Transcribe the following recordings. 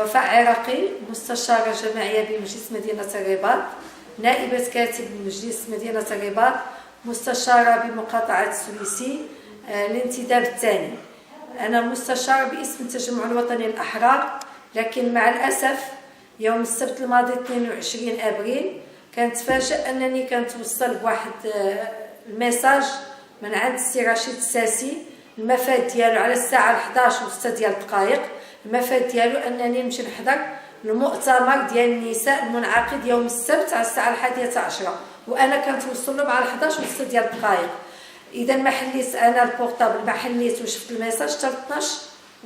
وفاء عراقي، مستشارة جماعية بمجلس مدينة الرباط، نائبة كاتب بمجلس مدينة الرباط، مستشارة بمقاطعة السويسي الانتداب الثاني. أنا مستشارة باسم التجمع الوطني الأحرار، لكن مع الأسف يوم السبت الماضي 22 أبريل كنتفاجأ أنني كنتوصل بواحد الميساج من عند السي رشيد الساسي. المفاد ديالو على الساعة 11:06 ديال الدقائق، المفاد ديالو أنني نمشي نحضر المؤتمر ديال النساء المنعقد يوم السبت على الساعة 11:10، وأنا كنتوصل له مع 11:06 ديال الدقائق. إذا ما حليت أنا البورطابل، ما حليت وشفت الميساج حتى 12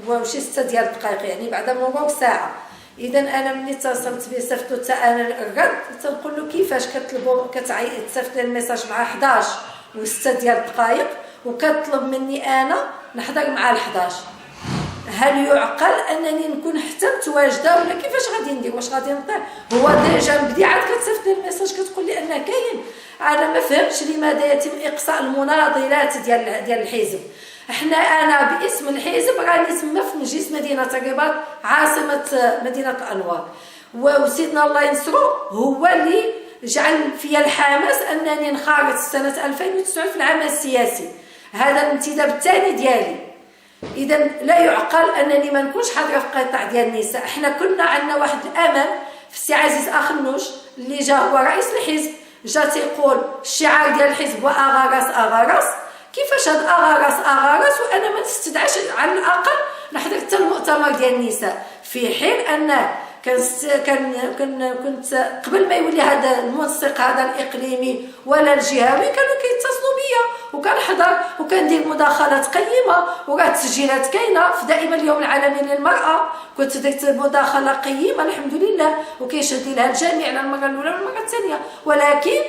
وشي 6 ديال الدقائق، يعني بعد مرور ساعة. إذا أنا ملي اتصلت به صيفطو حتى أنا الرد، تنقول له كيفاش كتطلبوا تصيفط لي الميساج مع 11:06 ديال الدقائق وكتطلب مني أنا نحضر مع 11؟ هل يعقل انني نكون حتى متواجده ولا كيفاش غادي ندير؟ واش غادي نطيح؟ هو ديجا بدي عاد كتصيفط لي الميساج كتقول لي انه كاين. انا ما فهمتش لماذا يتم اقصاء المناضلات ديال الحزب. انا باسم الحزب راني تما في مجلس مدينه الرباط عاصمه مدينه الانوار، وسيدنا الله ينصرو هو اللي جعل فيا الحماس انني نخرج سنه 2009 في العمل السياسي. هذا الانتداب الثاني ديالي. إذا لا يعقل أنني ما نكونش حاضرة في قطاع ديال النساء. احنا كنا عندنا واحد الأمل في السي عزيز أخنوش اللي جا هو رئيس الحزب، جا تيقول الشعار ديال الحزب وأغا راس. كيفاش هاد أغا راس وأنا ما نستدعاش على الأقل نحضر حتى المؤتمر ديال النساء، في حين أن كنت قبل ما يولي هذا المنسق هذا الإقليمي ولا الجهوي كانوا كيتصلوا بيا وكنحضر وكندير مداخلات قيمه، وراه التسجيلات كاينه في دائما اليوم العالمي للمراه كنت درت مداخله قيمه الحمد لله وكيشهد لها الجميع على المره الاولى والمره الثانيه. ولكن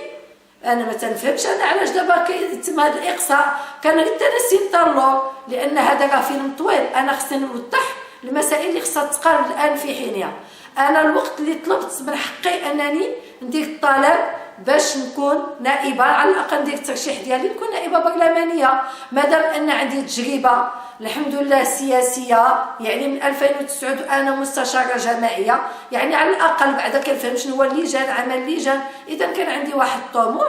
انا ما تنفهمش انا علاش دابا كيتم هذا الاقصاء. كان حتى نسي نطلو لان هذا راه فيلم طويل. انا خصني نوضح المسائل اللي خصها تقال الان في حينها. انا الوقت اللي طلبت من حقي انني ندير الطلب باش نكون نائبه، على الاقل ندير الترشيح ديالي نكون نائبه برلمانيه، مادام ان عندي تجربه الحمد لله سياسيه، يعني من 2009 وانا مستشاره جماعيه، يعني على الاقل بعدا كنفهم شنو هو اللجان، عمل اللجان. اذا كان عندي واحد الطموح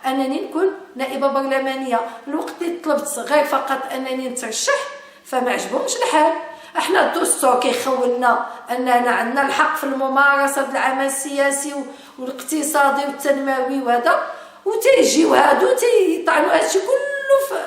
انني نكون نائبه برلمانيه. الوقت اللي طلبت غير فقط انني نترشح فما عجبهمش الحال. احنا الدستور كيخولنا اننا عندنا الحق في الممارسه العمل السياسي والاقتصادي والتنموي وهذا، وتيجيو هادو تيطعنوا هادشي كله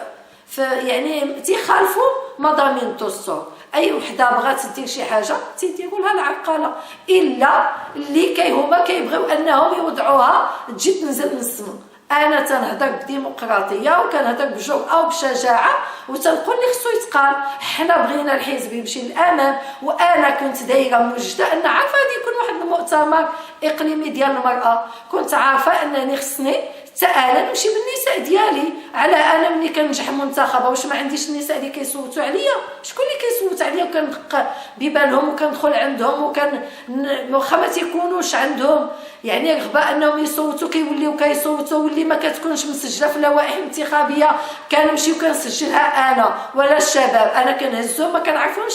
في يعني تيخالفوا مضامين الدستور. اي وحده بغات دير شي حاجه تيديروا لها العقاله، الا اللي هما كيبغيو انهم يوضعوها تجي تنزل من السما. انا تنهضر بديمقراطيه وكنهضر بجرأه وبشجاعه وتنقول لي خصو يتقال. حنا بغينا الحزب يمشي للامام، وانا كنت دايره موجده ان عارفه غادي يكون واحد المؤتمر اقليمي ديال المراه، كنت عارفه انني خصني حتى انا نمشي بالنساء ديالي. على انا ملي كننجح منتخبه واش ما عنديش النساء اللي كيصوتوا عليا؟ شكون اللي كيصوت عليا وكندق ببالهم وكندخل عندهم واخا ما تيكونوش عندهم يعني رغبه انهم يصوتوا كيوليو كيصوتوا، واللي ما كتكونش مسجله في اللوائح الانتخابيه كنمشي وكنسجلها انا ولا الشباب. انا كنهزهم ما كنعرفهمش،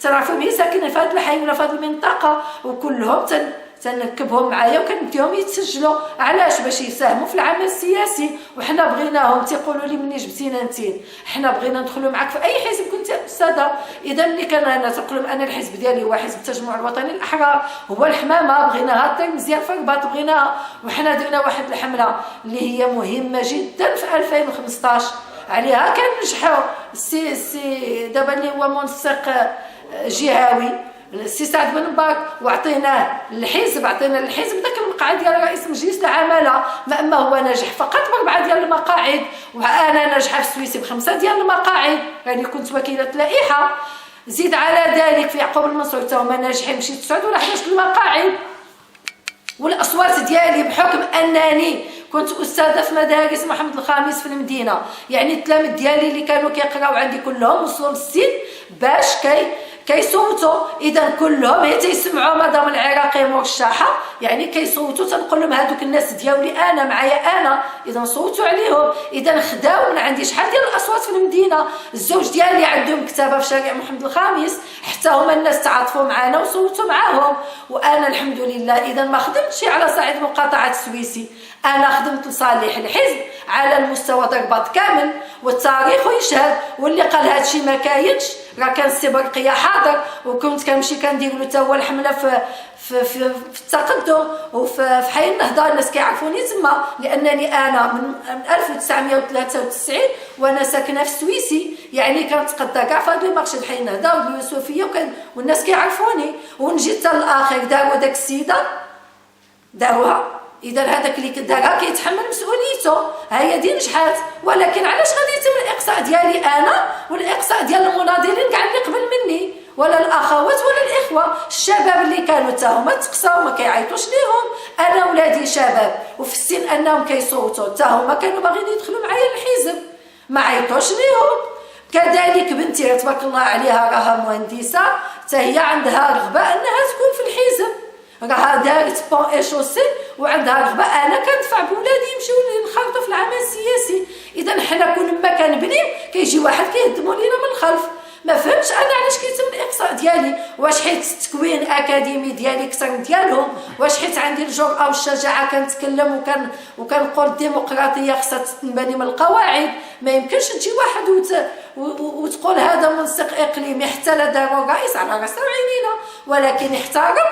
تنعرفهم هي ساكنه في هذا الحي ولا في هذه المنطقه، وكلهم تنركبهم معايا وكنديهم يتسجلوا. علاش؟ باش يساهموا في العمل السياسي. وحنا بغيناهم تيقولوا لي مني جبتينا انتين، حنا بغينا ندخلوا معك في اي حزب كنت استاذه. اذا اللي كان انا تقول لهم انا الحزب ديالي هو حزب التجمع الوطني الاحرار، هو الحمامه بغيناها الطير مزيان في الرباط بغيناها. وحنا درنا واحد الحمله اللي هي مهمه جدا في 2015 عليها كنجحوا. السي دابا اللي هو منسق جهوي السي سعد بن مبارك، وعطيناه للحزب، ذاك المقعد ديال رئيس مجلس العماله. ما اما هو ناجح فقط ب4 ديال المقاعد، وانا ناجحه في السويسي ب5 ديال المقاعد، يعني كنت وكيله لائحه. زيد على ذلك في يعقوب المنصور حتى هما ناجحين مشيت 9 ولا 11 المقاعد. والاصوات ديالي بحكم انني كنت استاذه في مدارس محمد الخامس في المدينه، يعني التلاميذ ديالي اللي كانوا كيقراو عندي كلهم وصلوا للسن باش كيصوتوا. اذا كلهم هي تيسمعوا مدام العراقي مرشحه يعني كيصوتوا، تنقول لهم هذوك الناس ديالي انا معايا انا، اذا صوتوا عليهم. اذا خداو من عندي شحال ديال الاصوات في المدينه. الزوج ديالي عندهم مكتبه في شارع محمد الخامس، حتى هما الناس تعاطفوا معنا وصوتوا معاهم، وانا الحمد لله. اذا ما خدمتش على صعيد مقاطعه السويسي، انا خدمت لصالح الحزب على المستوى ضربات كامل، والتاريخ يشهد. واللي قال هادشي ما كاينش، راه كان السي برقيه حاضر، وكنت كنمشي كندير له حتى هو الحمله في التقدم وفي حي النهضه. الناس كيعرفوني تما لانني انا من 1993 وانا ساكنه في السويسي، يعني كنتقدى كاع في هذا المارشي حي النهضه واليوسفيه والناس كيعرفوني. ونجي حتى الاخر داروا داك السيده داروها، اذا هذاك اللي دارها كيتحمل مسؤوليته. هي دي نجحات، ولكن علاش غادي يتم الاقصاء ديالي انا والاقصاء ديال المناضلين كاع اللي قبل مني، ولا الاخوات ولا الاخوه؟ الشباب اللي كانوا حتى هما تقصاو ما كيعيطوش ليهم. انا ولادي شباب وفي السن انهم كيصوتوا، حتى هما كانوا باغيين يدخلوا معايا الحزب، ما عيطوش ليهم. كذلك بنتي تبارك الله عليها راها مهندسه، حتى هي عندها رغبه انها تكون في الحزب، راها دارت بون ايشوسي وعندها رغبه. انا كندفع بولادي يمشيو ينخرطوا في العمل السياسي. اذا حنا كل ما كنبنيو كيجي واحد كيهدموا لينا من الخلف. ما فهمتش انا علاش كيتم الاقصاء ديالي. واش حيت التكوين الاكاديمي ديالي كثر ديالهم؟ واش حيت عندي الجرأه والشجاعه كنتكلم وكنقول الديمقراطيه خصها تنبني من القواعد؟ ما يمكنش تجي واحد وتقول هذا منسق اقليمي. حتى لا داروا رئيس على راسنا وعينينا، ولكن احترم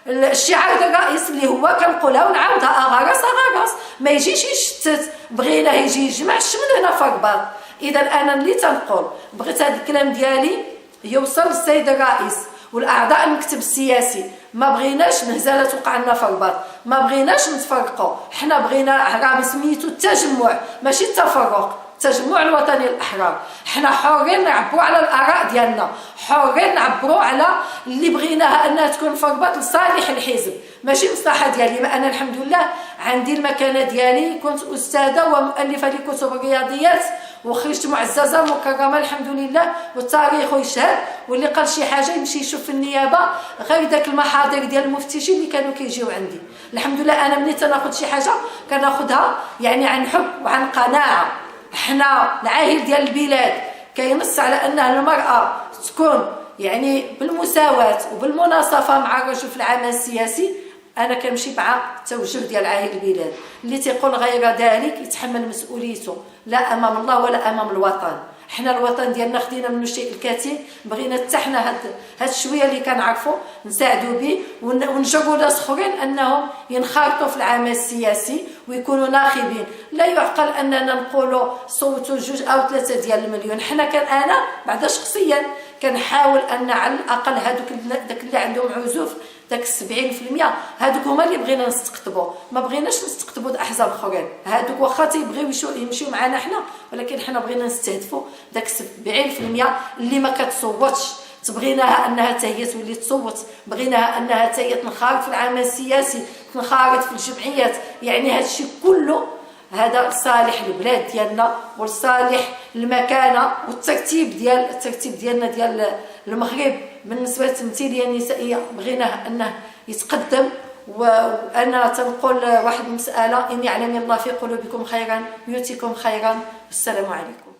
الشعار الرئيس اللي هو كنقولها ونعاودها اغرس اغرس، ما يجيش يشتت. بغينا يجي يجمع الشمل هنا في الرباط. اذا انا اللي تنقول بغيت هذا الكلام ديالي يوصل للسيد الرئيس والاعضاء المكتب السياسي. ما بغيناش مهزله توقع لنا في الرباط، ما بغيناش نتفرقوا. حنا بغينا راه سميتو التجمع ماشي التفرق، التجمع الوطني الاحرار. حنا حرين نعبروا على الاراء ديالنا، حرين نعبروا على اللي بغيناها انها تكون في الرباط لصالح الحزب ماشي مصلحه ديالي. ما انا الحمد لله عندي المكانه ديالي، كنت استاذه ومؤلفه لكتب الرياضيات وخرجت معززه مكرمه الحمد لله، والتاريخ يشهد. واللي قال شي حاجه يمشي يشوف في النيابه غير داك المحاضر ديال المفتشين اللي كانوا كيجيو عندي. الحمد لله انا ملي تناخذ شي حاجه كناخذها يعني عن حب وعن قناعه. حنا العاهل ديال البلاد كينص على ان المراه تكون يعني بالمساواه وبالمناصفه مع الرجل في العمل السياسي. انا كنمشي مع التوجه ديال عاهل البلاد. اللي تيقول غير ذلك يتحمل مسؤوليته لا امام الله ولا امام الوطن. حنا الوطن ديالنا خدينا منه الشيء الكثير، بغينا حتى حنا هاد الشويه اللي كنعرفوا نساعدوا به ونجروا ناس اخرين انهم ينخرطوا في العمل السياسي ويكونوا ناخبين. لا يعقل اننا نقولوا صوتوا 2 أو 3 ديال المليون. حنا انا بعدا شخصيا كنحاول ان على الاقل داك اللي عندهم عزوف داك 70% هادوك هما اللي بغينا نستقطبوا. ما بغيناش نستقطبوا الاحزاب الاخرين، هادوك واخا تيبغيو يمشيو معنا حنا، ولكن حنا بغينا نستهدفوا داك 70% اللي ما كتصوتش. تبغيناها انها حتى هي تولي تصوت، بغيناها انها حتى هي تنخرط في العمل السياسي، تنخرط في الجمعيات. يعني هذا الشيء كله هذا لصالح البلاد ديالنا ولصالح المكانه والترتيب ديالنا ديال المغرب. بالنسبه للتمثيليه النسائيه بغيناه انه يتقدم. وانا تنقول واحد المساله: اني اعلم الله في قلوبكم خيرا يؤتكم خيرا. السلام عليكم.